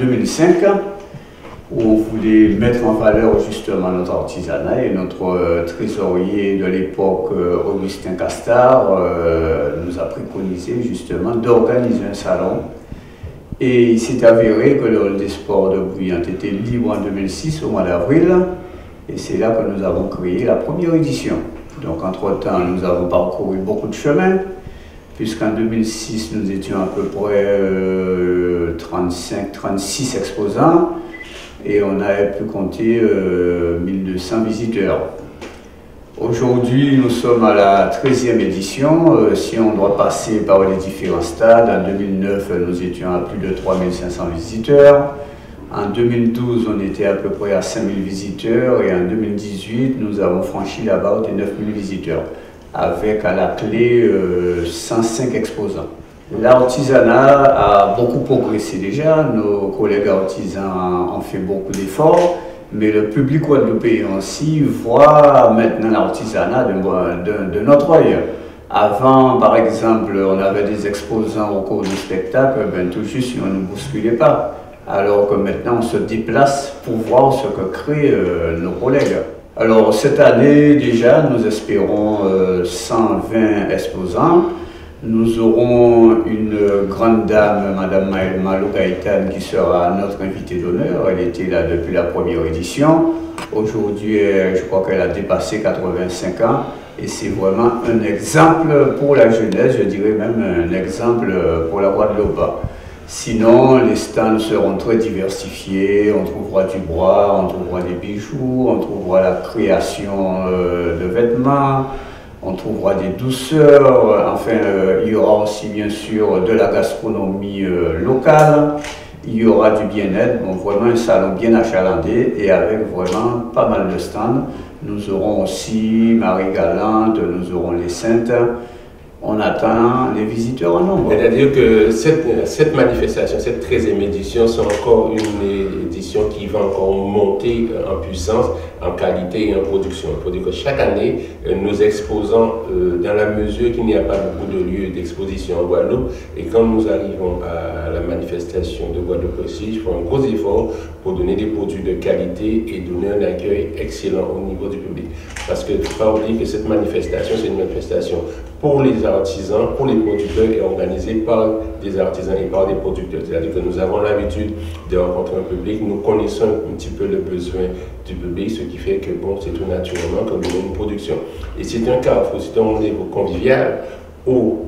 2005 où on voulait mettre en valeur justement notre artisanat et notre trésorier de l'époque, Augustin Castard, nous a préconisé justement d'organiser un salon. Et il s'est avéré que le hall des sports de Bouillante était libre en 2006 au mois d'avril et c'est là que nous avons créé la première édition. Donc entre-temps, nous avons parcouru beaucoup de chemins puisqu'en 2006, nous étions à peu près 35-36 exposants. Et on avait pu compter 1200 visiteurs. Aujourd'hui, nous sommes à la 13e édition. Si on doit passer par les différents stades, en 2009, nous étions à plus de 3500 visiteurs. En 2012, on était à peu près à 5000 visiteurs. Et en 2018, nous avons franchi la barre des 9000 visiteurs, avec à la clé 105 exposants. L'artisanat a beaucoup progressé déjà, nos collègues artisans ont fait beaucoup d'efforts, mais le public guadeloupéen aussi voit maintenant l'artisanat de notre œil. Avant, par exemple, on avait des exposants au cours du spectacle, tout juste, on ne nous bousculait pas. Alors que maintenant, on se déplace pour voir ce que créent nos collègues. Alors, cette année, déjà, nous espérons 120 exposants. Nous aurons une grande dame, Madame Malou Gaïtan, qui sera notre invitée d'honneur. Elle était là depuis la première édition. Aujourd'hui, je crois qu'elle a dépassé 85 ans. Et c'est vraiment un exemple pour la jeunesse, je dirais même un exemple pour la Guadeloupe. Sinon, les stands seront très diversifiés. On trouvera du bois, on trouvera des bijoux, on trouvera la création de vêtements. On trouvera des douceurs, enfin il y aura aussi bien sûr de la gastronomie locale, il y aura du bien-être, bon, vraiment un salon bien achalandé et avec vraiment pas mal de stands. Nous aurons aussi Marie-Galante, nous aurons les Saintes. On attend les visiteurs en nombre. C'est-à-dire que cette manifestation, cette 13e édition, c'est encore une édition qui va encore monter en puissance, en qualité et en production. Il faut dire que chaque année, nous exposons dans la mesure qu'il n'y a pas beaucoup de lieux d'exposition en Guadeloupe. Et quand nous arrivons à la manifestation de Guadeloupe aussi, je fais un gros effort pour donner des produits de qualité et donner un accueil excellent au niveau du public. Parce que il ne faut pas oublier que cette manifestation, c'est une manifestation pour les artisans, pour les producteurs et organisée par des artisans et par des producteurs. C'est-à-dire que nous avons l'habitude de rencontrer un public, nous connaissons un petit peu le besoin du public, ce qui fait que bon, c'est tout naturellement que nous avons une production. Et c'est un carrefour, c'est un rendez-vous convivial où,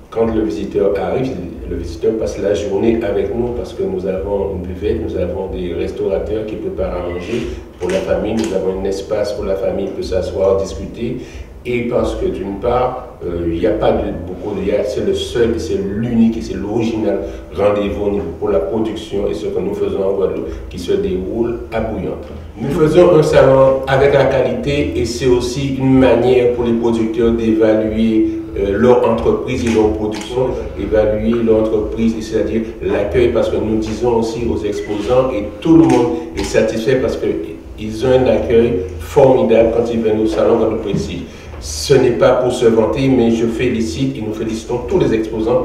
quand le visiteur arrive, le visiteur passe la journée avec nous parce que nous avons une buvette, nous avons des restaurateurs qui préparent à manger pour la famille, nous avons un espace pour la famille qui peut s'asseoir, discuter. Et parce que d'une part, il n'y a pas de beaucoup de c'est le seul, c'est l'unique et c'est l'original rendez-vous pour la production et ce que nous faisons en Guadeloupe qui se déroule à Bouillante. Nous faisons un salon avec la qualité et c'est aussi une manière pour les producteurs d'évaluer leur entreprise et leur production, évaluer leur entreprise, c'est-à-dire l'accueil, parce que nous disons aussi aux exposants et tout le monde est satisfait parce qu'ils ont un accueil formidable quand ils viennent au salon dans le précis. Ce n'est pas pour se vanter, mais je félicite et nous félicitons tous les exposants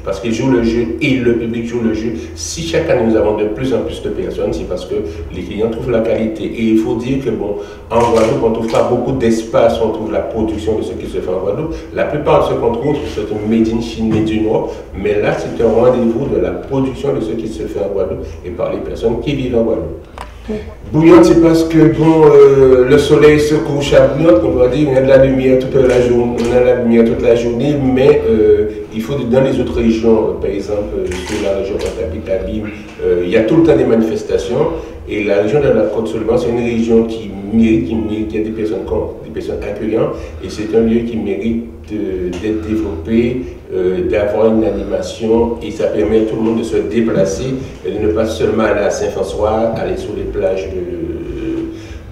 parce qu'ils jouent le jeu et le public joue le jeu. Si chaque année nous avons de plus en plus de personnes, c'est parce que les clients trouvent la qualité. Et il faut dire que bon, en Guadeloupe, on ne trouve pas beaucoup d'espace, on trouve la production de ce qui se fait en Guadeloupe. La plupart de ce qu'on trouve, c'est un made in Chine, made in Europe, mais là, c'est un rendez-vous de la production de ce qui se fait en Guadeloupe et par les personnes qui vivent en Guadeloupe. Bouillante, c'est parce que bon, le soleil se couche à Bouillante, on va dire, on a de la lumière toute la journée, mais il faut dans les autres régions, par exemple, sur la région Patapitalie, il y a tout le temps des manifestations, et la région de la Côte-Seulement, c'est une région qui mérite, il y a des personnes accueillantes, et c'est un lieu qui mérite d'être développé, d'avoir une animation, et ça permet à tout le monde de se déplacer et de ne pas seulement aller à Saint-François, aller sur les plages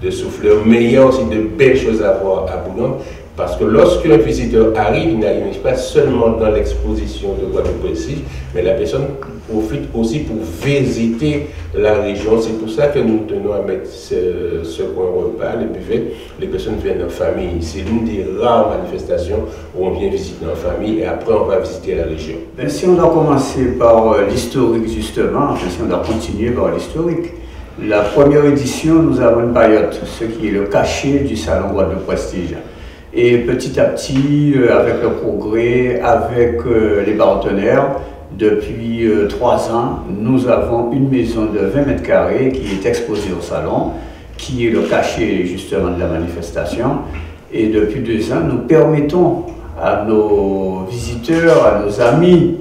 de Souffleur, mais il y a aussi de belles choses à voir à Bouillante, parce que lorsqu'un visiteur arrive, il n'arrive pas seulement dans l'exposition de Guadeloupe, mais la personne profitent aussi pour visiter la région. C'est pour ça que nous tenons à mettre ce coin repas, le buffet. Les personnes viennent en famille. C'est l'une des rares manifestations où on vient visiter en famille et après on va visiter la région. Ben, si on doit commencer par l'historique justement, enfin, si on doit continuer par l'historique, la première édition, nous avons une paillote, ce qui est le cachet du Salon Guadeloupe Prestige. Et petit à petit, avec le progrès, avec les partenaires, depuis 3 ans, nous avons une maison de 20 mètres carrés qui est exposée au salon, qui est le cachet justement de la manifestation. Et depuis 2 ans, nous permettons à nos visiteurs, à nos amis,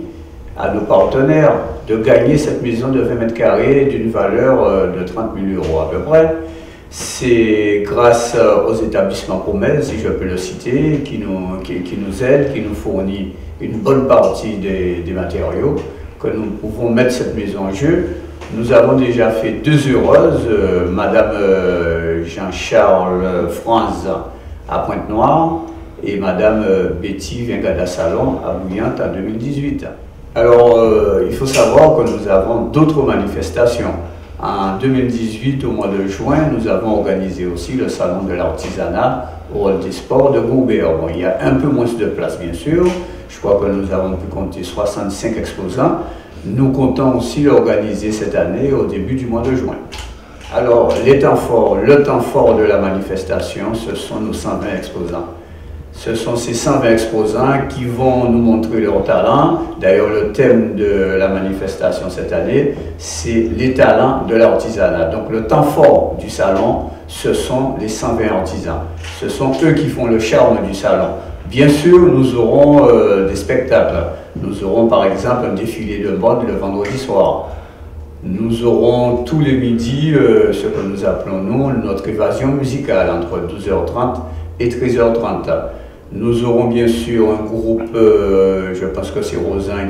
à nos partenaires de gagner cette maison de 20 mètres carrés d'une valeur de 30 000 € à peu près. C'est grâce aux établissements Promesse, si je peux le citer, qui nous aident, qui nous fournit une bonne partie des matériaux, que nous pouvons mettre cette maison en jeu. Nous avons déjà fait 2 heureuses, Madame Jean-Charles France à Pointe-Noire et Madame Betty Vingada Salon à Bouillante en 2018. Alors, il faut savoir que nous avons d'autres manifestations. En 2018, au mois de juin, nous avons organisé aussi le salon de l'artisanat au hall des sports de Goubert. Bon, il y a un peu moins de place, bien sûr. Je crois que nous avons pu compter 65 exposants. Nous comptons aussi l'organiser cette année au début du mois de juin. Alors, le temps fort de la manifestation, ce sont nos 120 exposants. Ce sont ces 120 exposants qui vont nous montrer leur talent. D'ailleurs, le thème de la manifestation cette année, c'est les talents de l'artisanat. Donc, le temps fort du salon, ce sont les 120 artisans. Ce sont eux qui font le charme du salon. Bien sûr, nous aurons des spectacles. Nous aurons par exemple un défilé de mode le vendredi soir. Nous aurons tous les midis ce que nous appelons nous notre évasion musicale entre 12h30 et 13h30. Nous aurons bien sûr un groupe, je pense que c'est Rosin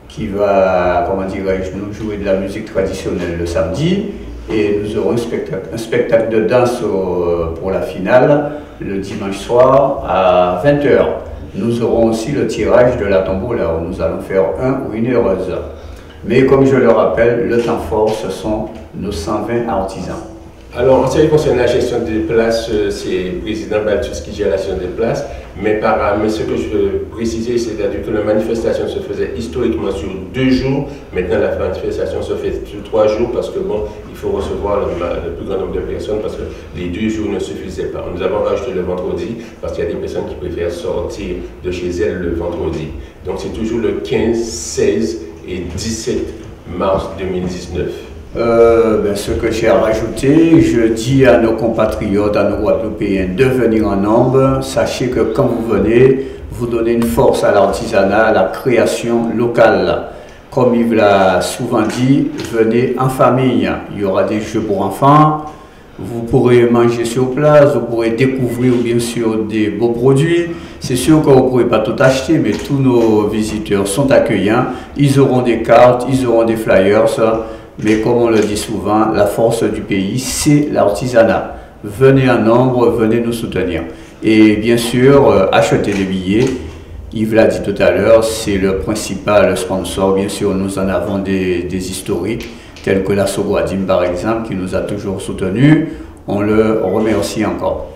qui va, comment dirais-je, nous jouer de la musique traditionnelle le samedi. Et nous aurons un spectacle de danse pour la finale le dimanche soir à 20h. Nous aurons aussi le tirage de la tombola où nous allons faire un ou une heureuse. Mais comme je le rappelle, le temps fort, ce sont nos 120 artisans. Alors, en ce qui concerne la gestion des places, c'est le président Balthus qui gère la gestion des places. Mais ce que je veux préciser, c'est-à-dire que la manifestation se faisait historiquement sur 2 jours. Maintenant, la manifestation se fait sur 3 jours parce que bon, il faut recevoir le plus grand nombre de personnes parce que les 2 jours ne suffisaient pas. Nous avons rajouté le vendredi parce qu'il y a des personnes qui préfèrent sortir de chez elles le vendredi. Donc, c'est toujours le 15, 16 et 17 mars 2019. Ce que j'ai à rajouter, je dis à nos compatriotes, à nos Guadeloupéens de venir en nombre. Sachez que quand vous venez, vous donnez une force à l'artisanat, à la création locale. Comme Yves l'a souvent dit, venez en famille. Il y aura des jeux pour enfants, vous pourrez manger sur place, vous pourrez découvrir bien sûr des beaux produits. C'est sûr que vous ne pourrez pas tout acheter, mais tous nos visiteurs sont accueillants. Ils auront des cartes, ils auront des flyers. Mais comme on le dit souvent, la force du pays, c'est l'artisanat. Venez en nombre, venez nous soutenir. Et bien sûr, achetez des billets. Yves l'a dit tout à l'heure, c'est le principal sponsor. Bien sûr, nous en avons des historiques, tels que la Soguadim par exemple, qui nous a toujours soutenus. On le remercie encore.